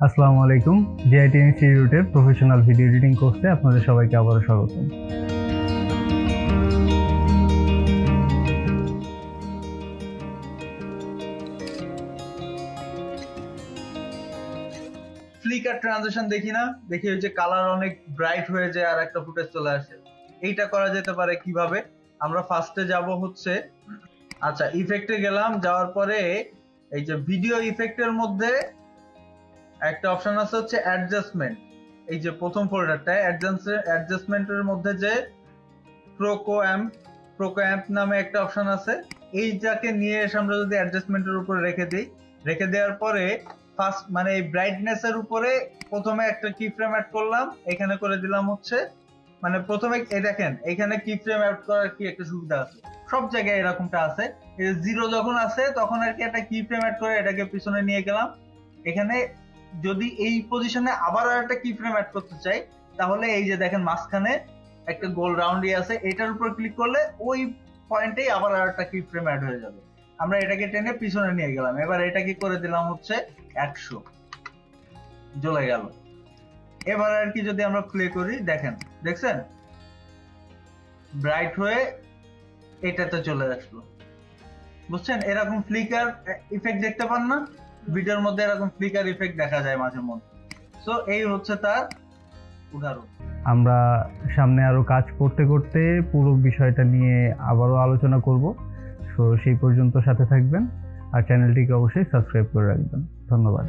আসসালামু আলাইকুম। জিটিনস্টিটিউটের professional video editing কোর্সে আপনাদের সবাইকে আবারও স্বাগতম। ফ্লিকার ট্রানজিশন দেখি ওই যে কালার অনেক ব্রাইট হয়ে যায় আর একটা ফুটেজ চলে আসে। এইটা করা যেতে পারে কিভাবে? আমরা ফার্স্টে যাব হচ্ছে আচ্ছা ইফেক্টে গেলাম, যাওয়ার পরে এই যে ভিডিও ইফেক্টের মধ্যে একটা অপশন আছে হচ্ছে অ্যাডজাস্টমেন্ট। এই যে প্রথম ফোল্ডারটা অ্যাডজাস্টমেন্টের মধ্যে যে প্রোকোঅ্যাম্প নামে একটা অপশন আছে, এইটাকে নিয়ে এসে আমরা যদি অ্যাডজাস্টমেন্টের উপরে রেখে দেওয়ার পরে ফার্স্ট মানে এই ব্রাইটনেস এর উপরে প্রথমে একটা কি ফ্রেম অ্যাড করলাম, এখানে করে দিলাম হচ্ছে মানে প্রথমে এই দেখেন এখানে কি ফ্রেম অ্যাড করার কি একটা সুবিধা আছে, সব জায়গায় এরকমটা আছে। এই জিরো যখন আছে তখন আর কি একটা কি ফ্রেম অ্যাড করে এটাকে পিছনে নিয়ে গেলাম। এখানে যদি এই পজিশনে আবার আর একটা কি ফ্রেম অ্যাড করতে চাই, তাহলে এই যে দেখেন মাঝখানে একটা গোল রাউন্ড আছে, এটার উপর ক্লিক করলে ওই পয়েন্টেই আবার আর একটা কি ফ্রেম অ্যাড হয়ে যাবে। আমরা এটাকে টেনে পিছনে নিয়ে গেলাম, এবার এটাকে করে দিলাম হচ্ছে 100, জ্বলে গেল। এবার আর কি যদি আমরা প্লে করি, দেখছেন ব্রাইট হয়ে এটাতে চলে আসলো, বুঝছেন? এরকম ফ্লিকার ইফেক্ট দেখতে পান না ভিডিওর মধ্যে? এরকম ফ্লিকার ইফেক্ট দেখা যায় মাঝে মধ্যে। সো এই হচ্ছে তার উদাহরণ। আমরা সামনে আরও কাজ করতে করতে পুরো বিষয়টা নিয়ে আবারও আলোচনা করব। সো সেই পর্যন্ত সাথে থাকবেন আর চ্যানেলটিকে অবশ্যই সাবস্ক্রাইব করে রাখবেন। ধন্যবাদ।